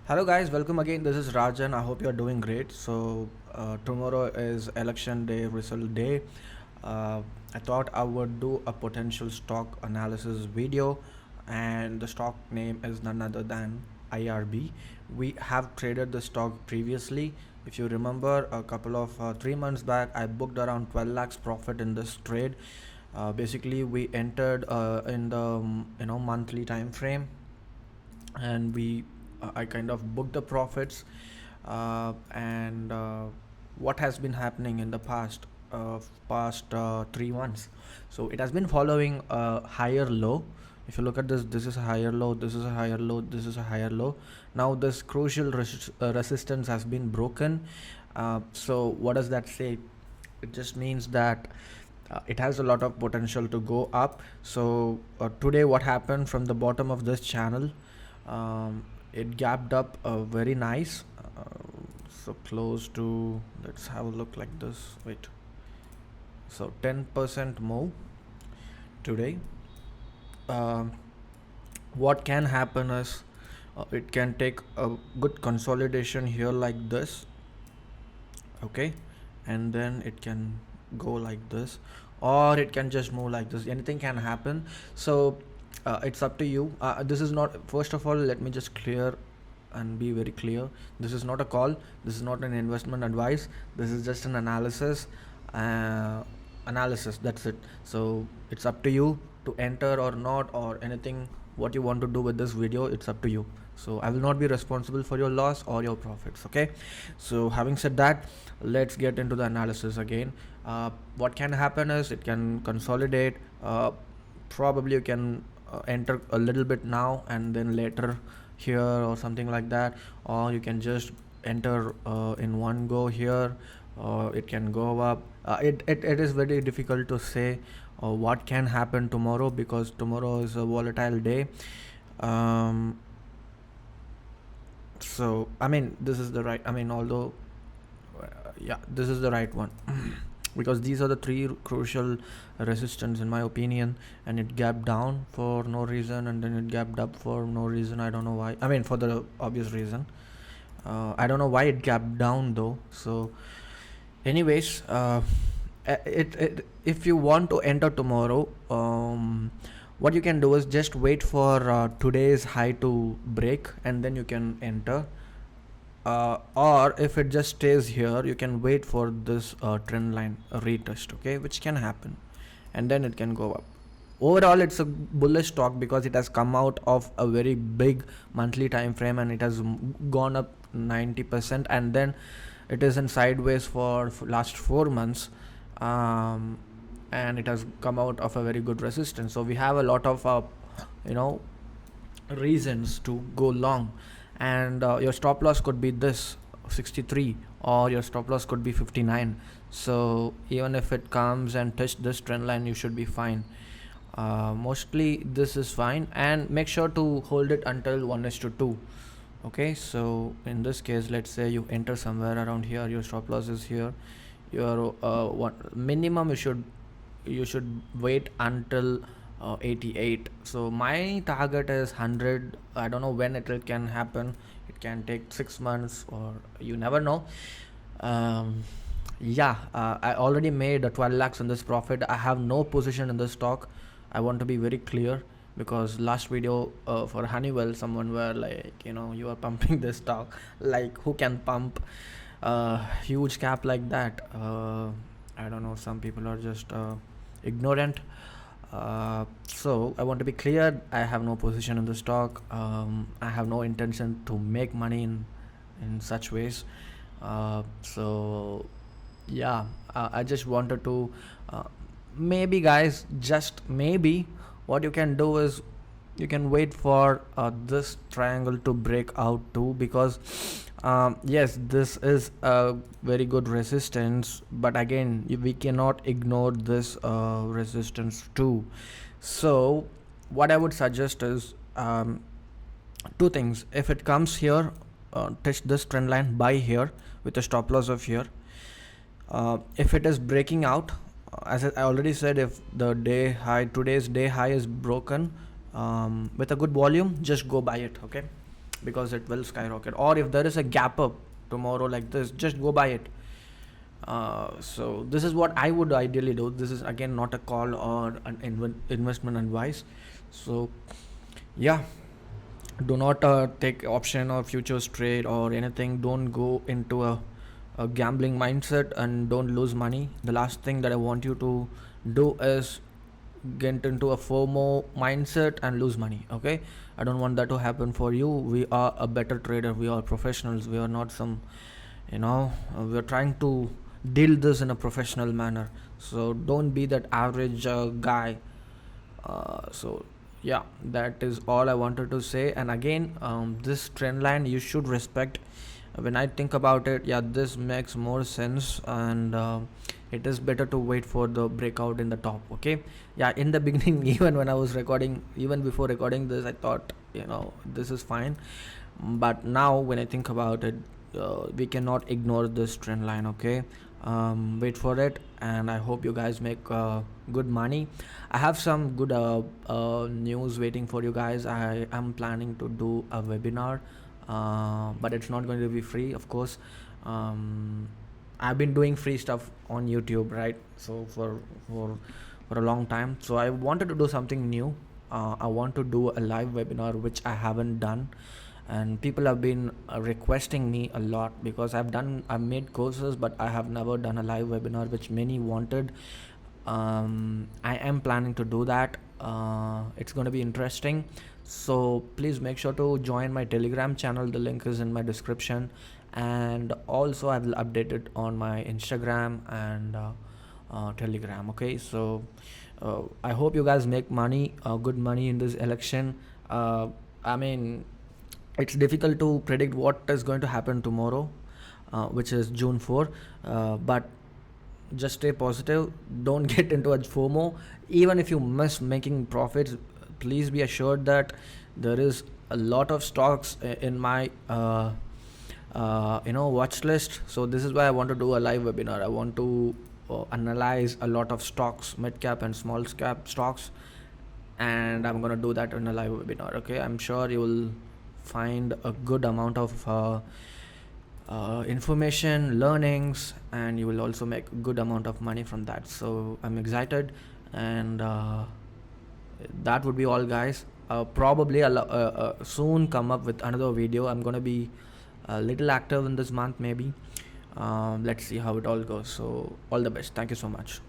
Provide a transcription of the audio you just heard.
Hello guys, welcome again. This is Rajan. I hope you are doing great. Tomorrow is election day, result day. I thought I would do a potential stock analysis video, and the stock name is none other than IRB. We have traded the stock previously. If you remember, a couple of 3 months back, I booked around 12 lakhs profit in this trade. Basically, we entered in the monthly time frame, and I kind of booked the profits. And What has been happening in the past 3 months? So it has been following a higher low. If you look at this is a higher low, this is a higher low, this is a higher low. Now this crucial resistance has been broken. So what does that say? It just means that it has a lot of potential to go up. So today what happened from the bottom of this channel, it gapped up very nice, so close to, let's have a look like this. Wait, so 10% move today. um, what can happen is it can take a good consolidation here like this, okay, and then it can go like this, or it can just move like this. Anything can happen. So it's up to you. This is not, first of all, let me just clear and be very clear, this is not a call, this is not an investment advice, this is just an analysis, that's it. So it's up to you to enter or not, or anything what you want to do with this video, it's up to you. So I will not be responsible for your loss or your profits, okay? So having said that, let's get into the analysis again. What can happen is it can consolidate. Probably you can enter a little bit now and then later here or something like that, or you can just enter in one go here. It can go up. It is very difficult to say what can happen tomorrow, because tomorrow is a volatile day. So I mean, this is the right, I mean, although yeah, this is the right one. Because these are the three crucial resistance in my opinion, and it gapped down for no reason, and then it gapped up for no reason. I don't know why, I mean, for the obvious reason. I don't know why it gapped down though. So anyways, if you want to enter tomorrow, what you can do is just wait for today's high to break, and then you can enter. Or if it just stays here, you can wait for this trend line retest, okay, which can happen, and then it can go up. Overall, it's a bullish stock because it has come out of a very big monthly time frame, and it has gone up 90%, and then it is in sideways for last 4 months. And it has come out of a very good resistance, so we have a lot of you know reasons to go long. And your stop loss could be this 63, or your stop loss could be 59. So even if it comes and touch this trend line, you should be fine. Mostly this is fine, and make sure to hold it until 1:2. Okay, so in this case, let's say you enter somewhere around here, your stop loss is here, your what minimum you should wait until 88. So my target is 100. I don't know when it can happen. It can take 6 months, or you never know. Yeah, I already made 12 lakhs on this profit. I have no position in this stock. I want to be very clear, because last video for Honeywell, someone were like, you are pumping this stock. Like, who can pump huge cap like that? I don't know, some people are just ignorant. So I want to be clear, I have no position in the stock. I have no intention to make money in such ways. So yeah, I just wanted to maybe, guys, just maybe, what you can do is you can wait for this triangle to break out too, because yes, this is a very good resistance, but again, we cannot ignore this resistance too. So what I would suggest is two things. If it comes here, touch this trend line, buy here with a stop loss of here. If it is breaking out, as I already said, if the day high, today's day high, is broken with a good volume, just go buy it, okay? because it will skyrocket. Or if there is a gap up tomorrow like this, just go buy it. So this is what I would ideally do. This is again not a call or an investment advice. So yeah, do not take option or futures trade or anything. Don't go into a gambling mindset and don't lose money. The last thing that I want you to do is get into a FOMO mindset and lose money. Okay, I don't want that to happen for you. We are a better trader. We are professionals. We are not some, we are trying to deal this in a professional manner. So don't be that average guy. So yeah, that is all I wanted to say. And again, this trend line you should respect. When I think about it, yeah, this makes more sense, and it is better to wait for the breakout in the top. Okay, yeah, in the beginning, even when I was recording, even before recording this, I thought, this is fine. But now when I think about it, we cannot ignore this trend line. Okay, wait for it, and I hope you guys make good money. I have some good news waiting for you guys. I am planning to do a webinar, but it's not going to be free, of course. I've been doing free stuff on YouTube, right? So for a long time. So I wanted to do something new. I want to do a live webinar, which I haven't done, and people have been requesting me a lot, because I've made courses, but I have never done a live webinar, which many wanted. I am planning to do that. It's going to be interesting, so please make sure to join my Telegram channel. The link is in my description, and also I will update it on my Instagram and Telegram. Okay, so I hope you guys make money, good money in this election. I mean, it's difficult to predict what is going to happen tomorrow, which is June 4. But just stay positive. Don't get into a FOMO. Even if you miss making profits, please be assured that there is a lot of stocks in my watch list. So this is why I want to do a live webinar. I want to analyze a lot of stocks, mid cap and small cap stocks, and I'm gonna do that in a live webinar. Okay, I'm sure you will find a good amount of information, learnings, and you will also make a good amount of money from that. So I'm excited, and that would be all, guys. Probably I'll soon come up with another video. I'm gonna be a little active in this month, maybe. Let's see how it all goes. So all the best. Thank you so much.